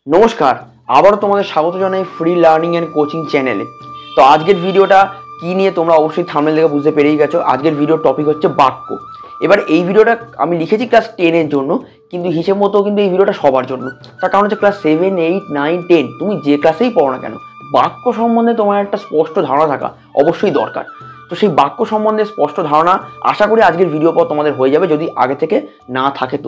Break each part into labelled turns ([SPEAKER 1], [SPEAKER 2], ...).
[SPEAKER 1] নমস্কার, আবারও তোমাদের স্বাগত জানাই ফ্রি লার্নিং অ্যান্ড কোচিং চ্যানেলে। তো আজকের ভিডিওটা কি নিয়ে তোমরা অবশ্যই থাম্বনেল দেখে বুঝতে পেরেই গেছো। আজকের ভিডিওর টপিক হচ্ছে বাক্য। এবার এই ভিডিওটা আমি লিখেছি ক্লাস 10-এর জন্য, কিন্তু হিসেব মতো কিন্তু এই ভিডিওটা সবার জন্য। তার কারণ হচ্ছে ক্লাস 7, 8, 9, 10 তুমি যে ক্লাসেই পড়ো না কেন, বাক্য সম্বন্ধে তোমার একটা স্পষ্ট ধারণা থাকা অবশ্যই দরকার। তো সেই বাক্য সম্বন্ধে স্পষ্ট ধারণা আশা করি আজকের ভিডিও পর তোমাদের হয়ে যাবে, যদি আগে থেকে না থাকে।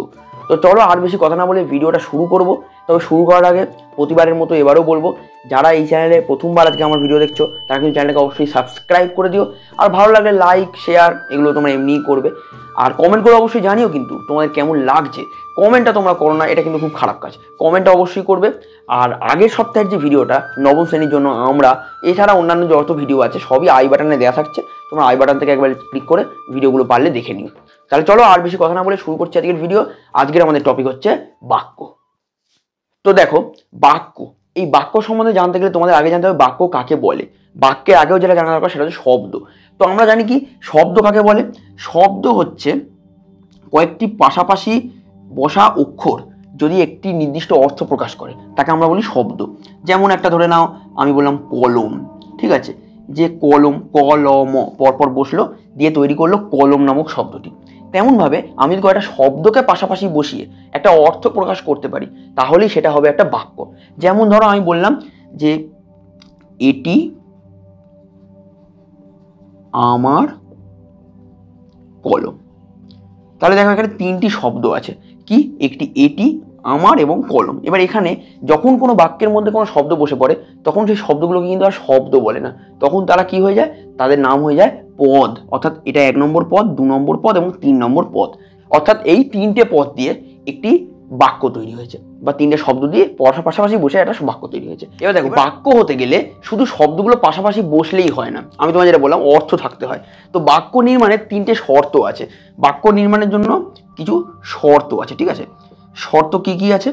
[SPEAKER 1] তো চলো আর বেশি কথা না বলে ভিডিওটা শুরু করব। তবে শুরু করার আগে প্রতিবারের মতো এবারও বলবো, যারা এই চ্যানেলে প্রথমবার আজকে আমার ভিডিও দেখছো তারা কিন্তু চ্যানেলটাকে অবশ্যই সাবস্ক্রাইব করে দিও। আর ভালো লাগলে লাইক শেয়ার এগুলো তোমরা এমনিই করবে। আর কমেন্ট করে অবশ্যই জানিও কিন্তু তোমাদের কেমন লাগছে। কমেন্টটা তোমরা করো না, এটা কিন্তু খুব খারাপ কাজ। কমেন্টটা অবশ্যই করবে। আর আগের সপ্তাহের যে ভিডিওটা নবম শ্রেণীর জন্য আমরা, এছাড়া অন্যান্য যত ভিডিও আছে সবই আই বাটনে দেওয়া থাকছে, তোমরা আই বাটন থেকে একবার ক্লিক করে ভিডিওগুলো পারলে দেখে নিও। তাহলে চলো আর বেশি কথা না বলে শুরু করছি আজকের ভিডিও। আজকের আমাদের টপিক হচ্ছে বাক্য। তো দেখো, বাক্য, এই বাক্য সম্বন্ধে জানতে গেলে তোমাদের আগে জানতে হবে বাক্য কাকে বলে। বাক্যের আগেও যেটা জানা দরকার সেটা হচ্ছে শব্দ। তো আমরা জানি কি শব্দ কাকে বলে। শব্দ হচ্ছে কয়েকটি পাশাপাশি বসা অক্ষর যদি একটি নির্দিষ্ট অর্থ প্রকাশ করে তাকে আমরা বলি শব্দ। যেমন একটা ধরে নাও, আমি বললাম কলম, ঠিক আছে, যে কলম কলম পরপর বসলো দিয়ে তৈরি করলো কলম নামক শব্দটি। তেমনভাবে আমি যদি কয়েকটা শব্দকে পাশাপাশি বসিয়ে একটা অর্থ প্রকাশ করতে পারি তাহলেই সেটা হবে একটা বাক্য। যেমন ধরো আমি বললাম যে এটি আমার কলম। তাহলে দেখো এখানে তিনটি শব্দ আছে, কি একটি এটি, আমার এবং কলম। এবার এখানে যখন কোনো বাক্যের মধ্যে কোনো শব্দ বসে পড়ে তখন সেই শব্দগুলোকে কিন্তু আর শব্দ বলে না, তখন তারা কি হয়ে যায়, তাদের নাম হয়ে যায় পদ। অর্থাৎ এটা 1 নম্বর পদ, 2 নম্বর পদ এবং 3 নম্বর পদ। অর্থাৎ এই তিনটে পদ দিয়ে একটি বাক্য তৈরি হয়েছে, বা তিনটে শব্দ দিয়ে পাশাপাশি বসে একটা বাক্য তৈরি হয়েছে। এবার দেখো, বাক্য হতে গেলে শুধু শব্দগুলো পাশাপাশি বসলেই হয় না, আমি তোমায় যেটা বললাম অর্থ থাকতে হয়। তো বাক্য নির্মাণের তিনটে শর্ত আছে। বাক্য নির্মাণের জন্য কিছু শর্ত আছে, ঠিক আছে। শর্ত কি কি আছে?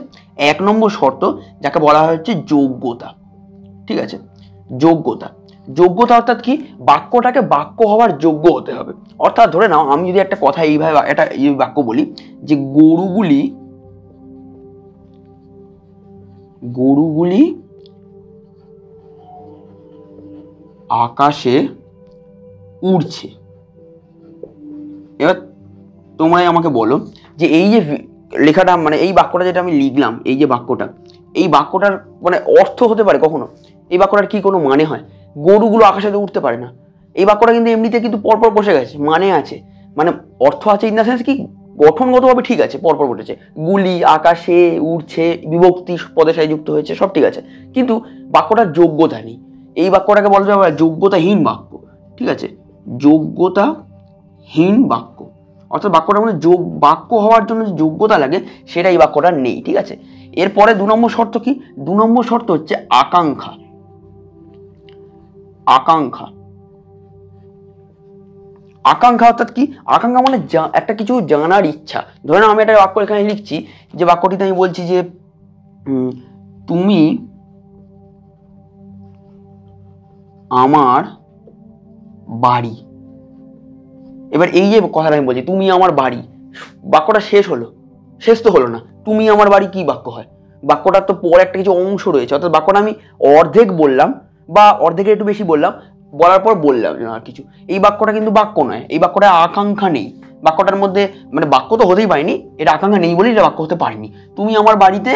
[SPEAKER 1] 1 নম্বর শর্ত যাকে বলা হচ্ছে যোগ্যতা, ঠিক আছে। যোগ্যতা, যোগ্যতা অর্থাৎ কি, বাক্যটাকে বাক্য হওয়ার যোগ্য হতে হবে। অর্থাৎ ধরে নাও আমি যদি একটা কথা এইভাবে একটা এই বাক্য বলি যে গরুগুলি আকাশে উড়ছে। এবার তোমরাই আমাকে বলো যে এই যে লেখাটা, মানে এই বাক্যটা যেটা আমি লিখলাম, এই যে বাক্যটা, এই বাক্যটার মানে অর্থ হতে পারে কখনো? এই বাক্যটার কি কোনো মানে হয়? গরুগুলো আকাশে তো উঠতে পারে না। এই বাক্যটা কিন্তু এমনিতে কিন্তু পরপর বসে গেছে, মানে আছে, মানে অর্থ আছে, ইন দ্য সেন্স কি গঠনগতভাবে ঠিক আছে, পরপর বসেছে। গুলি আকাশে উড়ছে, বিভক্তি পদের সাথে যুক্ত হয়েছে, সব ঠিক আছে, কিন্তু বাক্যটার যোগ্যতা নেই। এই বাক্যটাকে বলা যাবে যোগ্যতাহীন বাক্য, ঠিক আছে, যোগ্যতাহীন বাক্য। অর্থাৎ বাক্যটার মধ্যে বাক্য হওয়ার জন্য যে যোগ্যতা লাগে সেটা এই বাক্যটা নেই, ঠিক আছে। এরপরে 2 নম্বর শর্ত কি? 2 নম্বর শর্ত হচ্ছে আকাঙ্ক্ষা। আকাঙ্ক্ষা, আকাঙ্ক্ষা অর্থাৎ কি? আকাঙ্ক্ষা মানে একটা কিছু জানার ইচ্ছা। ধরে নাও আমি একটা বাক্য এখানে লিখছি, যে বাক্যটিতে আমি বলছি যে তুমি আমার বাড়ি। এবার এই যে কথাটা আমি বলছি তুমি আমার বাড়ি, বাক্যটা শেষ হলো? শেষ তো হলো না। তুমি আমার বাড়ি কি বাক্য হয়? বাক্যটার তো পরে একটা কিছু অংশ রয়েছে। অর্থাৎ বাক্যটা আমি অর্ধেক বললাম বা অর্ধেকের একটু বেশি বললাম, বলার পর বললাম আর কিছু। এই বাক্যটা কিন্তু বাক্য নয়, এই বাক্যটা আকাঙ্ক্ষা নেই। বাক্যটার মধ্যে মানে বাক্য তো হতেই পারেনি, এটা আকাঙ্ক্ষা নেই বলেই এটা বাক্য হতে পারেনি। তুমি আমার বাড়িতে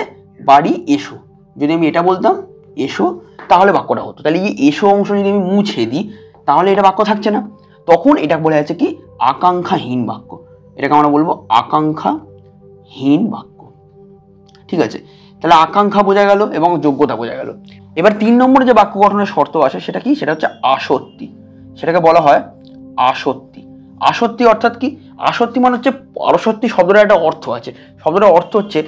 [SPEAKER 1] বাড়ি এসো, যদি আমি এটা বলতাম এসো, তাহলে বাক্যটা হতো। তাহলে এই এসো অংশ যদি আমি মুছে দিই তাহলে এটা বাক্য থাকছে না, তখন এটা বলা যাচ্ছে কি আকাঙ্ক্ষাহীন বাক্য। এটাকে আমরা বলবো আকাঙ্ক্ষাহীন বাক্য, ঠিক আছে। তাহলে আকাঙ্ক্ষা বোঝা গেল এবং যোগ্যতা বোঝা গেল। এবার 3 নম্বরে যে বাক্য গঠনের শর্ত আসে সেটা কি? সেটা হচ্ছে আসত্তি। সেটাকে বলা হয় আসত্তি। আসত্তি অর্থাৎ কি? আসত্তি মানে হচ্ছে, পরসত্তি শব্দটার একটা অর্থ আছে। শব্দটার অর্থ হচ্ছে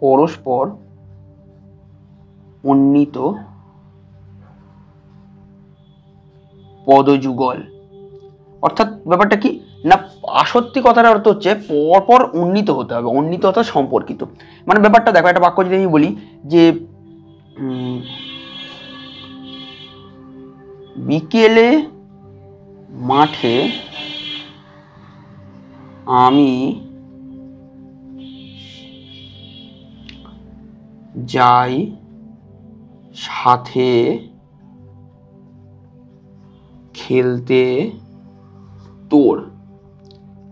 [SPEAKER 1] পরস্পর উন্নীত পদযুগল। অর্থাৎ ব্যাপারটা কি না, আসত্তি কথার অর্থ হচ্ছে পরপর উন্নীত হতে হবে। উন্নীত অর্থাৎ সম্পর্কিত। মানে ব্যাপারটা দেখো, একটা বাক্য যদি আমি বলি যে বিকেলে মাঠে আমি যাই সাথে খেলতে তোর।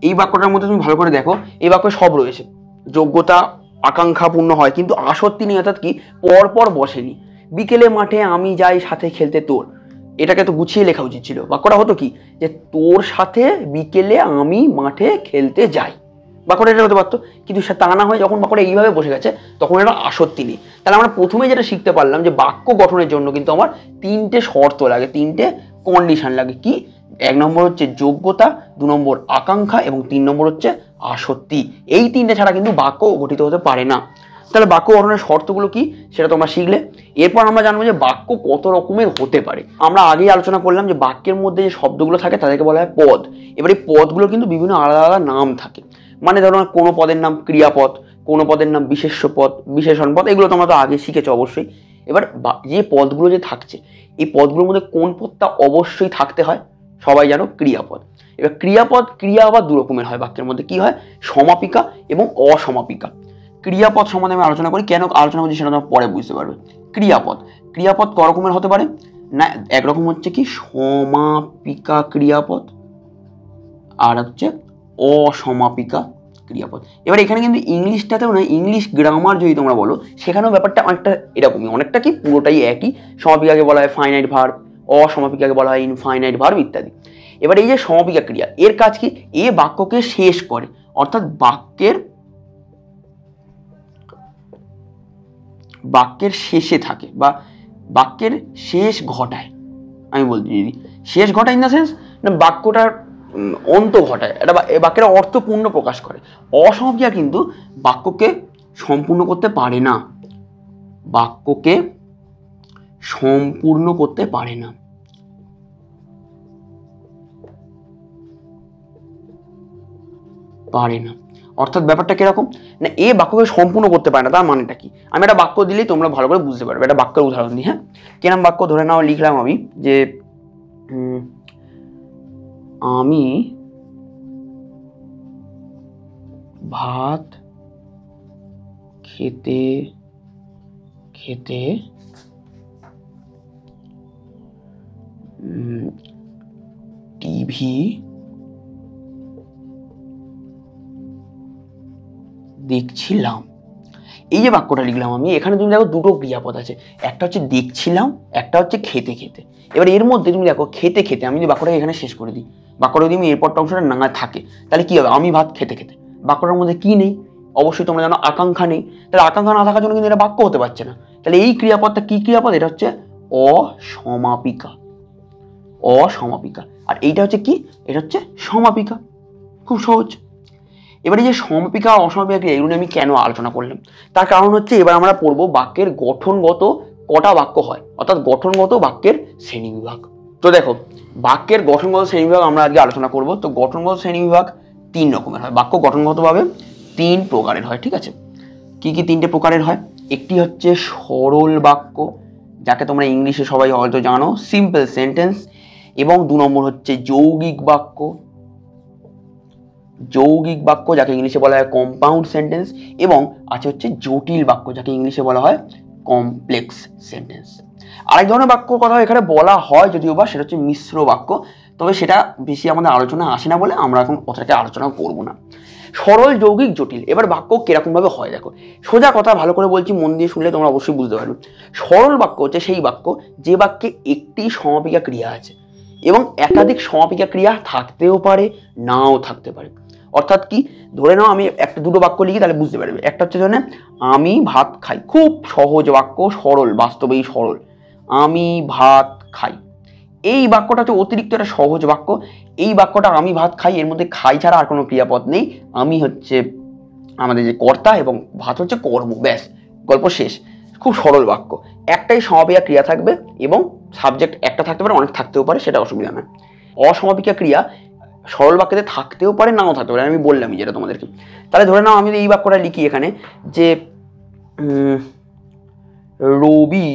[SPEAKER 1] এই বাক্যটার মধ্যে তুমি ভালো করে দেখো, এই বাক্য সব রয়েছে। যোগ্যতা আকাঙ্ক্ষাপূর্ণ হয় কিন্তু আসক্তি নেই, অর্থাৎ কি পর পর বসেনি। বিকেলে মাঠে আমি যাই সাথে খেলতে তোর, এটাকে তো গুছিয়ে লেখা উচিত ছিল। বাক্যটা হতো কি যে তোর সাথে বিকেলে আমি মাঠে খেলতে যাই, বাক্যটা এটা হতে পারতো। কিন্তু তা না হয় যখন বাক্যটা এইভাবে বসে গেছে তখন এটা আসক্তি নেই। তাহলে আমরা প্রথমে যেটা শিখতে পারলাম যে বাক্য গঠনের জন্য কিন্তু আমার তিনটে শর্ত লাগে, তিনটে কন্ডিশন লাগে। কি? 1 নম্বর হচ্ছে যোগ্যতা, 2 নম্বর আকাঙ্ক্ষা এবং 3 নম্বর হচ্ছে আসক্তি। এই তিনটে ছাড়া কিন্তু বাক্য গঠিত হতে পারে না। তাহলে বাক্য গঠনের শর্তগুলো কি সেটা তোমরা শিখলে। এরপর আমরা জানবো যে বাক্য কত রকমের হতে পারে। আমরা আগেই আলোচনা করলাম যে বাক্যের মধ্যে যে শব্দগুলো থাকে তাদেরকে বলা হয় পদ। এবার এই পদগুলো কিন্তু বিভিন্ন আলাদা আলাদা নাম থাকে। মানে ধরো কোনো পদের নাম ক্রিয়াপদ, কোনো পদের নাম বিশেষ্য পদ, বিশেষণ পদ, এগুলো তোমরা তো আগে শিখেছো অবশ্যই। এবার যে পদগুলো যে থাকছে এই পদগুলোর মধ্যে কোন পদটা অবশ্যই থাকতে হয় সবাই জানো, ক্রিয়াপদ। এবার ক্রিয়াপদ, ক্রিয়া আবার 2 রকমের হয় বাক্যের মধ্যে। কি হয়? সমাপিকা এবং অসমাপিকা। ক্রিয়াপদ সম্বন্ধে আমি আলোচনা করি, কেন আলোচনা করছি সেটা তোমরা পরে বুঝতে পারবে। ক্রিয়াপদ, ক্রিয়াপদ ক রকমের হতে পারে না, একরকম হচ্ছে কি সমাপিকা ক্রিয়াপদ, আর হচ্ছে অসমাপিকা ক্রিয়াপদ। এবার এখানে কিন্তু ইংলিশটাতেও না, ইংলিশ গ্রামার যদি তোমরা বলো সেখানেও ব্যাপারটা অনেকটা এরকমই, অনেকটা কি পুরোটাই একই। সমাপিকাকে বলা হয় ফাইনাইট ভার্ব, অসমাপিকাকে বলা হয় ইনফাইনাইট ভার্ব ইত্যাদি। এবার এই যে সমাপিকা ক্রিয়া, এর কাজ কি? এ বাক্যকে শেষ করে, অর্থাৎ বাক্যের শেষে থাকে বা বাক্যের শেষ ঘটায়। আমি বলছি যদি শেষ ঘটায় ইন দ্য সেন্স না বাক্যটার অন্ত ঘটায়, এটা বাক্যের অর্থপূর্ণ প্রকাশ করে। অসমাপিকা কিন্তু বাক্যকে সম্পূর্ণ করতে পারে না, বাক্যকে সম্পূর্ণ করতে পারে না। অর্থাৎ ব্যাপারটা কিরকম না, এ বাক্যকে সম্পূর্ণ করতে পারে না। তার মানেটা কি? আমি একটা বাক্য দিলেই তোমরা ভালো করে বুঝতে পারবে। একটা বাক্যের উদাহরণ দিই। হ্যাঁ, কিরম বাক্য? ধরে নাও লিখলাম আমি যে আমি ভাত খেতে খেতে টিভি দেখছিলাম। এই যে বাক্যটা লিখলাম আমি, এখানে তুমি দেখো দুটো ক্রিয়াপদ আছে, একটা হচ্ছে দেখছিলাম, একটা হচ্ছে খেতে খেতে। এবার এর মধ্যে তুমি দেখো খেতে খেতে, আমি যদি বাক্যটাকে এখানে শেষ করে দিই, বাক্যটা যদি আমি এরপরটা অংশটা না থাকে তাহলে কি হবে? আমি ভাত খেতে খেতে, বাক্যটার মধ্যে কি নেই? অবশ্যই তোমরা জানো আকাঙ্ক্ষা নেই। তাহলে আকাঙ্ক্ষা না থাকার জন্য কিন্তু এটা বাক্য হতে পারছে না। তাহলে এই ক্রিয়াপদটা কি ক্রিয়াপদ? এটা হচ্ছে অসমাপিকা, অসমাপিকা। আর এইটা হচ্ছে কি? এটা হচ্ছে সমাপিকা। খুব সহজ। এবারে যে সমাপিকা অসমাপিকা ক্রিয়া, এগুলো আমি কেন আলোচনা করলাম তার কারণ হচ্ছে এবার আমরা পড়বো বাক্যের গঠনগত কটা বাক্য হয়, অর্থাৎ গঠনগত বাক্যের শ্রেণীবিভাগ। তো দেখো বাক্যের গঠনগত শ্রেণীবিভাগ আমরা আজকে আলোচনা করব। তো গঠনগত শ্রেণীবিভাগ 3 রকমের হয়। বাক্য গঠনগতভাবে 3 প্রকারের হয়, ঠিক আছে? কি কি 3টে প্রকারের হয়? একটি হচ্ছে সরল বাক্য, যাকে তোমরা ইংলিশে সবাই হয়তো জানো সিম্পল সেন্টেন্স, এবং 2 নম্বর হচ্ছে যৌগিক বাক্য, যৌগিক বাক্য যাকে ইংলিশে বলা হয় কম্পাউন্ড সেন্টেন্স, এবং আছে হচ্ছে জটিল বাক্য যাকে ইংলিশে বলা হয় কমপ্লেক্স সেন্টেন্স। আরেক ধরনের বাক্যর কথা এখানে বলা হয় যদিও বা, সেটা হচ্ছে মিশ্র বাক্য, তবে সেটা বেশি আমাদের আলোচনা আসে না বলে আমরা এখন কথাটাকে আলোচনা করব না। সরল, যৌগিক, জটিল। এবার বাক্য কিরকম ভাবে হয় দেখো, সোজা কথা ভালো করে বলছি, মন দিয়ে শুনলে তোমরা অবশ্যই বুঝতে পারবে। সরল বাক্য হচ্ছে সেই বাক্য যে বাক্যে একটি সমাপিকা ক্রিয়া আছে এবং একাধিক সমাপিকা ক্রিয়া থাকতেও পারে, নাও থাকতে পারে। অর্থাৎ কি? ধরে নাও আমি একটা দুটো বাক্য লিখি, তাহলে বুঝতে পারবে। একটা হচ্ছে ধরে আমি ভাত খাই, খুব সহজ বাক্য, সরল, বাস্তবেই সরল। আমি ভাত খাই, এই বাক্যটা হচ্ছে অতিরিক্ত একটা সহজ বাক্য। এই বাক্যটা আমি ভাত খাই, এর মধ্যে খাই ছাড়া আর কোনো ক্রিয়াপদ নেই। আমি হচ্ছে আমাদের যে কর্তা এবং ভাত হচ্ছে কর্ম, ব্যাস, গল্প শেষ। খুব সরল বাক্য, একটাই সমাপিকা ক্রিয়া থাকবে এবং সাবজেক্ট একটা থাকতে পারে, অনেক থাকতেও পারে, সেটা অসুবিধা নয়। অসমাপিকা ক্রিয়া সরল বাক্যতে থাকতেও পারে, নাও থাকতে পারে, আমি বললামই যেটা তোমাদেরকে। তাহলে ধরে নাও আমি এই বাক্যটা লিখি এখানে যে রবি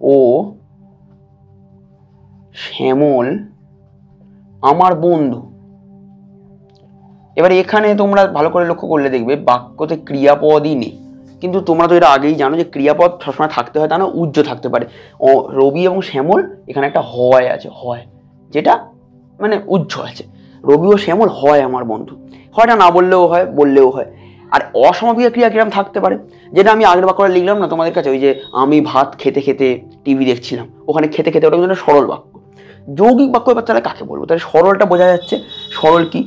[SPEAKER 1] ও শ্যামল আমার বন্ধু। এবার এখানে তোমরা ভালো করে লক্ষ্য করলে দেখবে বাক্যতে ক্রিয়াপদই নেই, কিন্তু তোমরা তো এটা আগেই জানো যে ক্রিয়াপদ সবসময় থাকতে হয় তা না, উজ্জ থাকতে পারে। রবি এবং শ্যামল এখানে একটা হয় আছে, হয় যেটা মানে উজ্জ আছে। রবি ও শ্যামল হয় আমার বন্ধু, হয়টা না বললেও হয়, বললেও হয়। আর অসমাপিকা ক্রিয়া কিরকম থাকতে পারে, যেটা আমি আগের বাক্যটা লিখলাম না তোমাদের কাছে, ওই যে আমি ভাত খেতে খেতে টিভি দেখছিলাম, ওখানে খেতে খেতে, ওটা কিন্তু একটা সরল বাক্য। যৌগিক বাক্য এবার তাহলে কাকে বলবো? তাহলে সরলটা বোঝা যাচ্ছে, সরল কি,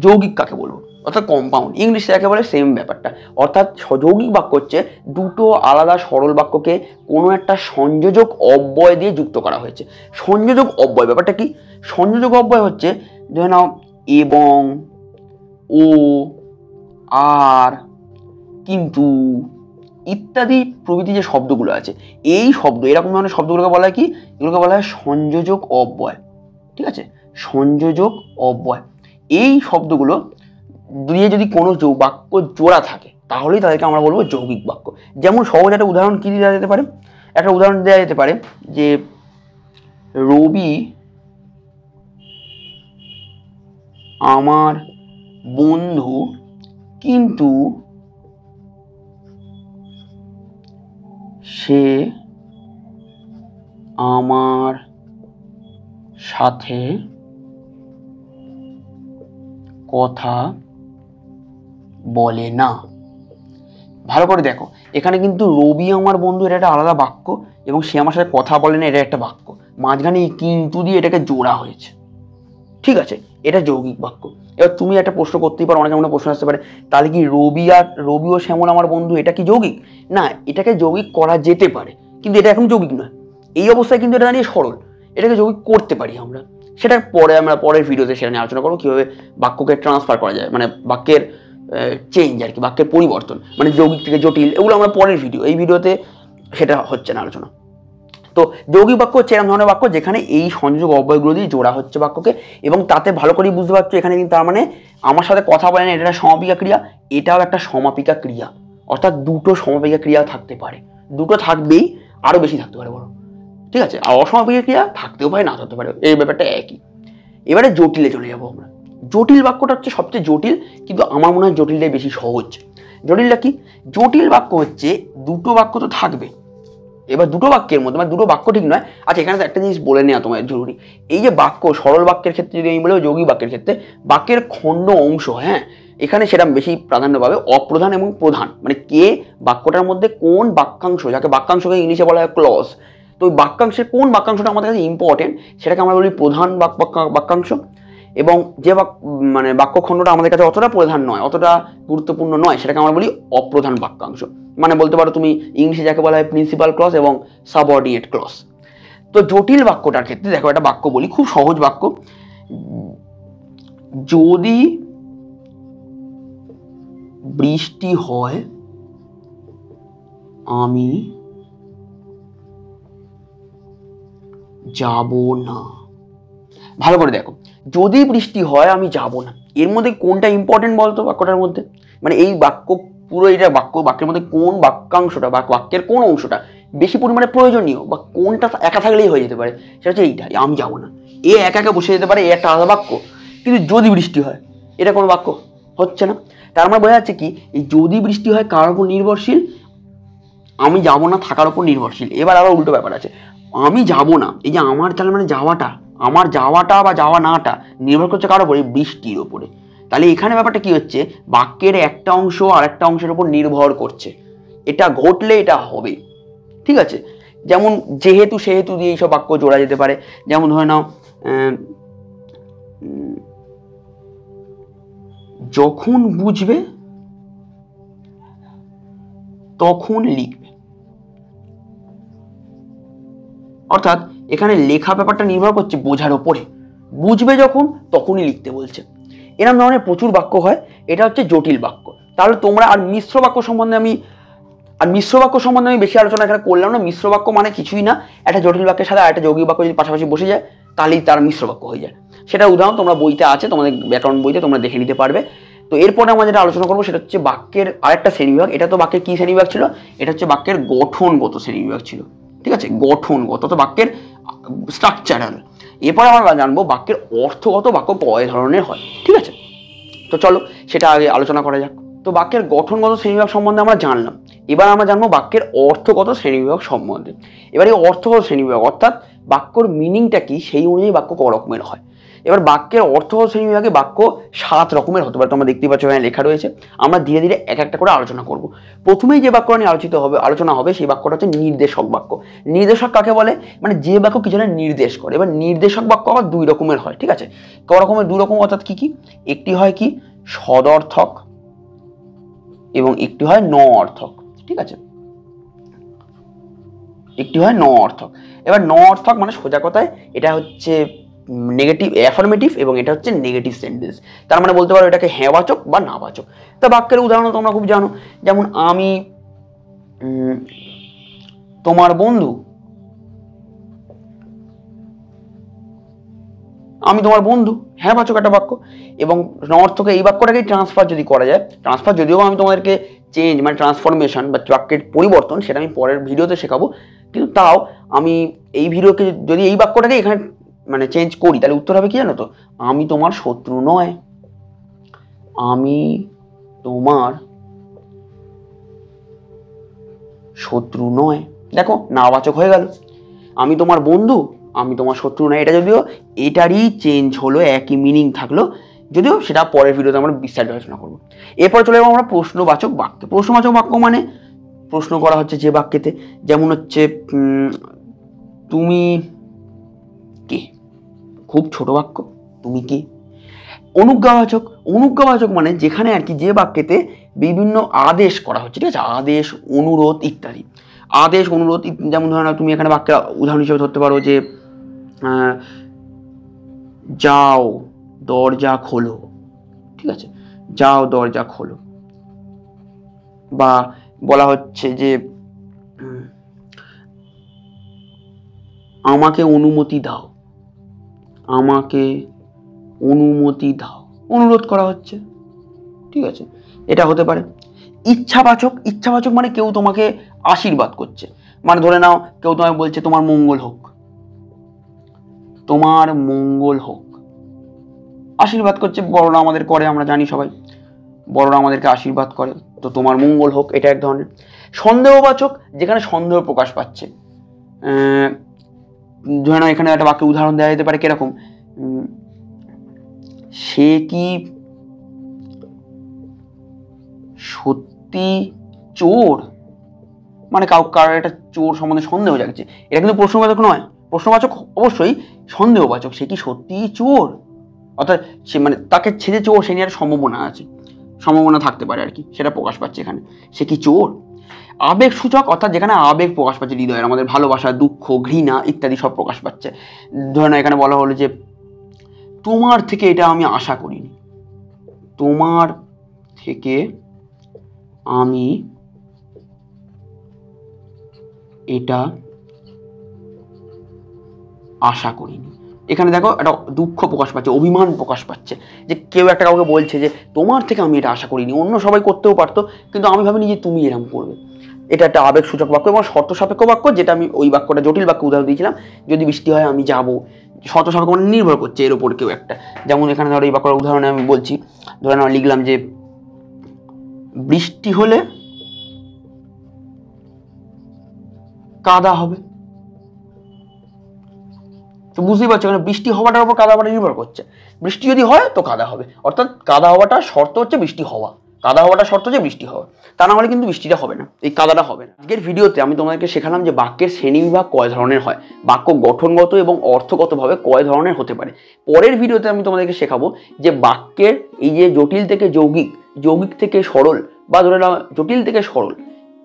[SPEAKER 1] যৌগিক কাকে বলবো? অর্থাৎ কম্পাউন্ড, ইংলিশে একেবারে সেম ব্যাপারটা। অর্থাৎ যৌগিক বাক্য হচ্ছে দুটো আলাদা সরল বাক্যকে কোনো একটা সংযোজক অব্যয় দিয়ে যুক্ত করা হয়েছে। সংযোজক অব্যয় ব্যাপারটা কি? সংযোজক অব্যয় হচ্ছে ধরে নাও এবং, ও, আর, কিন্তু ইত্যাদি প্রভৃতি যে শব্দগুলো আছে, এই শব্দ, এরকম ধরনের শব্দগুলোকে বলা হয় কি? এগুলোকে বলা হয় সংযোজক অব্যয়। ঠিক আছে, সংযোজক অব্যয়। এই শব্দগুলো দিয়ে যদি কোনো বাক্য জোড়া থাকে তাহলেই তাদেরকে আমরা বলবো যৌগিক বাক্য। যেমন সহজ একটা উদাহরণ কি দেওয়া যেতে পারে? একটা উদাহরণ দেওয়া যেতে পারে যে রবি আমার বন্ধু, কিন্তু সে আমার সাথে কথা বলে না। ভালো করে দেখো, এখানে কিন্তু রবি আমার বন্ধু এটা একটা আলাদা বাক্য, এবং সে আমার সাথে কথা বলে না এটা একটা বাক্য, মাঝখানে কিন্তু দিয়ে এটাকে জোড়া হয়েছে। ঠিক আছে, এটা যৌগিক বাক্য। এবার তুমি একটা প্রশ্ন করতেই পারো, অনেক প্রশ্ন আসতে পারে, তাহলে কি রবি ও শ্যামল আমার বন্ধু এটা কি যৌগিক? না, এটাকে যৌগিক করা যেতে পারে, কিন্তু এটা এখন যৌগিক নয়। এই অবস্থায় কিন্তু এটা দাঁড়িয়ে সরল, এটাকে যৌগিক করতে পারি আমরা। সেটা পরে আমরা পরের ভিডিওতে সেটা নিয়ে আলোচনা করবো, কিভাবে বাক্যকে ট্রান্সফার করা যায়, মানে বাক্যের চেঞ্জ আর কি, বাক্যের পরিবর্তন, মানে যৌগিক থেকে জটিল, এগুলো আমরা পরের ভিডিও, এই ভিডিওতে সেটা হচ্ছে না আলোচনা। তো যৌগিক বাক্য হচ্ছে এরকম ধরনের বাক্য যেখানে এই সংযোগ অব্যয়গুলো দিয়ে জোড়া হচ্ছে বাক্যকে, এবং তাতে ভালো করেই বুঝতে পারছো এখানে কিন্তু তার মানে আমার সাথে কথা বলে না এটা একটা সমাপিকা ক্রিয়া, এটাও একটা সমাপিকা ক্রিয়া। অর্থাৎ দুটো সমাপিকা ক্রিয়া থাকতে পারে, দুটো থাকবেই, আরো বেশি থাকতে পারে বড়। ঠিক আছে, আর অসমাপিকা ক্রিয়া থাকতেও পারে, না থাকতে পারে, এই ব্যাপারটা একই। এবারে জটিলে চলে যাবো আমরা। জটিল বাক্যটা হচ্ছে সবচেয়ে জটিল, কিন্তু আমার মনে হয় জটিলটাই বেশি সহজ। জটিলটা কি? জটিল বাক্য হচ্ছে দুটো বাক্য তো থাকবে, এবার দুটো বাক্যের মধ্যে, মানে দুটো বাক্য ঠিক নয়। আচ্ছা, এখানে তো একটা জিনিস বলে নেওয়া তোমার জরুরি, এই যে বাক্য সরল বাক্যের ক্ষেত্রে যদি আমি বলি, যৌগিক বাক্যের ক্ষেত্রে বাক্যের খণ্ড অংশ, হ্যাঁ, এখানে সেটা বেশি প্রাধান্য পাবে, অপ্রধান এবং প্রধান, মানে কে বাক্যটার মধ্যে কোন বাক্যাংশ, যাকে বাক্যাংশকে ইংলিশে বলা হয় ক্লজ, তো ওই বাক্যাংশের কোন বাক্যাংশটা আমাদের কাছে ইম্পর্টেন্ট সেটাকে আমরা বলি প্রধান বাক্যাংশ, এবং যে মানে বাক্যখণ্ডটা আমাদের কাছে অতটা প্রধান নয়, অতটা গুরুত্বপূর্ণ নয়, সেটাকে আমরা বলি অপ্রধান বাক্যাংশ। মানে বলতে পারো তুমি ইংলিশে যাকে বলা হয় প্রিন্সিপাল ক্লজ এবং সাবঅর্ডিনেট ক্লজ। তো জটিল বাক্যটার ক্ষেত্রে দেখো, একটা বাক্য বলি, খুব সহজ বাক্য, যদি বৃষ্টি হয় আমি যাব না। ভালো করে দেখো, যদি বৃষ্টি হয় আমি যাব না, এর মধ্যে কোনটা ইম্পর্টেন্ট বলতো বাক্যটার মধ্যে? মানে এই বাক্য পুরো এটা বাক্যের মধ্যে কোন বাক্যাংশটা বা বাক্যের কোন অংশটা বেশি পরিমাণে প্রয়োজনীয়, বা কোনটা একা থাকলেই হয়ে যেতে পারে, সেটা হচ্ছে এইটা, আমি যাব না। এ একা একা বসে যেতে পারে, এ একটা আলাদা বাক্য, কিন্তু যদি বৃষ্টি হয় এটা কোনো বাক্য হচ্ছে না। তার মানে বোঝা যাচ্ছে কি, এই যদি বৃষ্টি হয় কার উপর নির্ভরশীল? আমি যাব না থাকার উপর নির্ভরশীল। এবার আবার উল্টো ব্যাপার আছে, আমি যাব না, এই যে আমার তাহলে মানে যাওয়াটা, আমার যাওয়াটা বা যাওয়া নাটা নির্ভর করছে কার উপরে? বৃষ্টির ওপরে। তাহলে এখানে ব্যাপারটা কি হচ্ছে, বাক্যের একটা অংশ আর একটা অংশের উপর নির্ভর করছে, এটা ঘটলে এটা হবে। ঠিক আছে, যেমন যেহেতু সেহেতু দিয়ে এইসব বাক্য জোড়া যেতে পারে। যেমন ধরে নাও, যখন বুঝবে তখন লিখবে। অর্থাৎ এখানে লেখা ব্যাপারটা নির্ভর করছে বোঝার ওপরে, বুঝবে যখন তখনই লিখতে বলছে। এরকম ধরনের প্রচুর বাক্য হয়, এটা হচ্ছে জটিল বাক্য। তাহলে তোমরা আর মিশ্র বাক্য সম্বন্ধে আমি বেশি আলোচনা এখানে করলাম না। মিশ্র বাক্য মানে কিছুই না, একটা জটিল বাক্যের সাথে একটা যৌগিক বাক্য যদি পাশাপাশি বসে যায় তাহলেই তার মিশ্র বাক্য হয়ে যায়। সেটা উদাহরণ তোমরা বইতে আছে, তোমাদের ব্যাকরণ বইতে তোমরা দেখে নিতে পারবে। তো এরপরে আমরা যেটা আলোচনা করবো সেটা হচ্ছে বাক্যের আরেকটা শ্রেণীবিভাগ। এটা তো বাক্যের কি শ্রেণীবিভাগ ছিল? এটা হচ্ছে বাক্যের গঠনগত শ্রেণীবিভাগ ছিল। ঠিক আছে, গঠনগত, তো বাক্যের স্ট্রাকচারাল। এরপরে আমরা জানবো বাক্যের অর্থগত বাক্য কয় ধরনের হয়। ঠিক আছে, তো চলো সেটা আগে আলোচনা করা যাক। তো বাক্যের গঠনগত শ্রেণীবিভাগ সম্বন্ধে আমরা জানলাম। এবার আমরা জানবো বাক্যের অর্থগত শ্রেণীবিভাগ সম্বন্ধে। এবার এই অর্থগত শ্রেণীবিভাগ অর্থাৎ বাক্যর মিনিংটা কি সেই অনুযায়ী বাক্য ক রকমের হয়। এবার বাক্যের অর্থগত শ্রেণীবিভাগে বাক্য 7 রকমের হতে পারে, তোমরা দেখতেই পাচ্ছ এখানে লেখা রয়েছে। আমরা ধীরে ধীরে এক একটা করে আলোচনা করব। প্রথমেই যে বাক্য নিয়ে আলোচনা হবে সেই বাক্যটা হচ্ছে নির্দেশক বাক্য। নির্দেশক কাকে বলে? মানে যে বাক্য কিছু নির্দেশ করে। এবার নির্দেশক বাক্য আবার 2 রকমের হয়, ঠিক আছে? ক রকমের? 2 রকম, অর্থাৎ কি কি? একটি হয় কি সদর্থক এবং একটি হয় ন অর্থক, ঠিক আছে? একটি হয় ন অর্থক। এবার ন অর্থক মানে সোজা কথায় এটা হচ্ছে নেগেটিভ অ্যাফার্মেটিভ এবং এটা হচ্ছে নেগেটিভ সেন্টেন্স। তার মানে বলতে পারো এটাকে হ্যাঁ বাচক বা না বাচক। তা বাক্যের উদাহরণ তোমরা খুব জানো, যেমন আমি তোমার বন্ধু, আমি তোমার বন্ধু হ্যাঁ বাচক একটা বাক্য। এবং ন অর্থকে এই বাক্যটাকেই ট্রান্সফার যদি করা যায়, ট্রান্সফার যদিও আমি তোমাদেরকে চেঞ্জ মানে ট্রান্সফরমেশন বা বাক্যের পরিবর্তন সেটা আমি পরের ভিডিওতে শেখাবো, কিন্তু তাও আমি এই ভিডিওকে যদি এই বাক্যটাকে এখানে মানে চেঞ্জ করি তাহলে উত্তর হবে কি জানো তো? আমি তোমার শত্রু নয়, আমি তোমার শত্রু নয়। দেখো নাবাচক হয়ে গেল। আমি তোমার বন্ধু, আমি তোমার শত্রু নয়, এটা যদিও এটারই চেঞ্জ হলো, একই মিনিং থাকলো, যদিও সেটা পরের ভিডিওতে আমরা বিস্তারিত আলোচনা করবো। এরপর চলে যাবো আমরা প্রশ্নবাচক বাক্যে। প্রশ্নবাচক বাক্য মানে প্রশ্ন করা হচ্ছে যে বাক্যেতে, যেমন হচ্ছে তুমি কে, খুব ছোট বাক্য, তুমি কে। অনুজ্ঞাবাচক, অনুজ্ঞাবাচক মানে যেখানে আর কি যে বাক্যেতে বিভিন্ন আদেশ করা হচ্ছে, ঠিক আছে? আদেশ, অনুরোধ ইত্যাদি। আদেশ, অনুরোধ, যেমন ধরে নাও তুমি এখানে বাক্যের উদাহরণ হিসেবে ধরতে পারো যে যাও দরজা খোলো, ঠিক আছে? যাও দরজা খোলো। বা বলা হচ্ছে যে আমাকে অনুমতি দাও, আমাকে অনুমতি দাও, অনুরোধ করা হচ্ছে, ঠিক আছে? এটা হতে পারে। ইচ্ছাবাচক, ইচ্ছাবাচক মানে কেউ তোমাকে আশীর্বাদ করছে, মানে ধরে নাও কেউ তোমায় বলছে তোমার মঙ্গল হোক, তোমার মঙ্গল হোক, আশীর্বাদ করছে। বড়রা আমাদের করে, আমরা জানি সবাই, বড়রা আমাদেরকে আশীর্বাদ করে, তো তোমার মঙ্গল হোক, এটা এক ধরনের। সন্দেহবাচক, যেখানে সন্দেহ প্রকাশ পাচ্ছে, ধরে নাও এখানে একটা বাক্যের উদাহরণ দেওয়া যেতে পারে কিরকম, সে কি সত্যি চোর, মানে কারোর একটা চোর সম্বন্ধে সন্দেহ জাগছে, এটা কিন্তু প্রশ্নবাচক নয়। প্রশ্নবাচক অবশ্যই সন্দেহবাচক, সে কি সত্যি চোর, অর্থাৎ সে মানে তাকে ছেড়ে চোর সে নিয়ে সম্ভাবনা আছে, সম্ভাবনা থাকতে পারে আর কি, সেটা প্রকাশ পাচ্ছে এখানে, সে কি চোর। আবেগ সূচক, অর্থাৎ যেখানে আবেগ প্রকাশ পাচ্ছে, হৃদয়ের আমাদের ভালোবাসা, দুঃখ, ঘৃণা ইত্যাদি সব প্রকাশ পাচ্ছে। ধরে না এখানে বলা হলো যে তোমার থেকে এটা আমি আশা করিনি, তোমার থেকে আমি এটা আশা করিনি। এখানে দেখো একটা দুঃখ প্রকাশ পাচ্ছে, অভিমান প্রকাশ পাচ্ছে, যে কেউ একটা কাউকে বলছে যে তোমার থেকে আমি এটা আশা করিনি, অন্য সবাই করতেও পারতো কিন্তু আমি ভাবিনি যে তুমি এরকম করবে। এটা একটা আবেগ সূচক বাক্য। এবং শর্ত সাপেক্ষ বাক্য, যেটা আমি ওই বাক্যটা জটিল বাক্য উদাহরণ দিয়েছিলাম, যদি বৃষ্টি হয় আমি যাবো, শর্ত সাপেক্ষ মানে নির্ভর করছে এর ওপর কেউ একটা। যেমন এখানে ধরো এই বাক্যের উদাহরণে আমি বলছি, ধরে নাও লিখলাম যে বৃষ্টি হলে কাদা হবে। তো বুঝতেই পারছো এখানে বৃষ্টি হওয়াটার উপর কাদা হওয়াটা নির্ভর করছে। বৃষ্টি যদি হয় তো কাদা হবে, অর্থাৎ কাদা হওয়াটা শর্ত হচ্ছে বৃষ্টি হওয়া, কাদা হওয়াটা শর্ত হচ্ছে বৃষ্টি হওয়া, তা না হলে কিন্তু বৃষ্টিটা হবে না, এই কাদাটা হবে না। আজকের ভিডিওতে আমি তোমাদেরকে শেখালাম যে বাক্যের শ্রেণীবিভাগ কয় ধরনের হয়, বাক্য গঠনগত এবং অর্থগতভাবে কয় ধরনের হতে পারে। পরের ভিডিওতে আমি তোমাদেরকে শেখাবো যে বাক্যের এই যে জটিল থেকে যৌগিক, যৌগিক থেকে সরল, বা ধরে নাও জটিল থেকে সরল,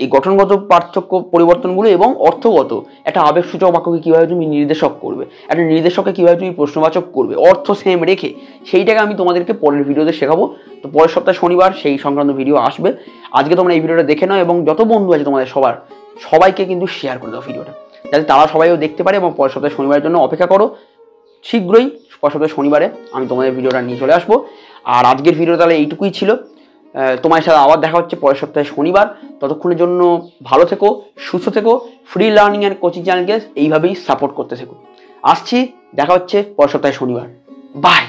[SPEAKER 1] এই গঠনগত পার্থক্য পরিবর্তনগুলো এবং অর্থগত একটা আবেগসূচক বাক্যকে কীভাবে তুমি নির্দেশক করবে, একটা নির্দেশককে কীভাবে তুমি প্রশ্নবাচক করবে, অর্থ সেম রেখে, সেইটাকে আমি তোমাদেরকে পরের ভিডিওতে শেখাবো। তো পরের সপ্তাহে শনিবার সেই সংক্রান্ত ভিডিও আসবে। আজকে তোমরা এই ভিডিওটা দেখে নাও এবং যত বন্ধু আছে তোমাদের সবাইকে কিন্তু শেয়ার করে দাও ভিডিওটা, যাতে তারা সবাইও দেখতে পারে। এবং পরের সপ্তাহে শনিবারের জন্য অপেক্ষা করো, শীঘ্রই পরের সপ্তাহে শনিবারে আমি তোমাদের ভিডিওটা নিয়ে চলে আসবো। আর আজকের ভিডিও তাহলে এইটুকুই ছিল। তোমার সাথে আবার দেখা হচ্ছে পরের সপ্তাহে শনিবার। ততক্ষণের জন্য ভালো থেকো, সুস্থ থেকো, ফ্রি লার্নিং অ্যান্ড কোচিং চ্যানেলকে এইভাবেই সাপোর্ট করতে থেকো। আসছি, দেখা হচ্ছে পরের সপ্তাহে শনিবার। বাই।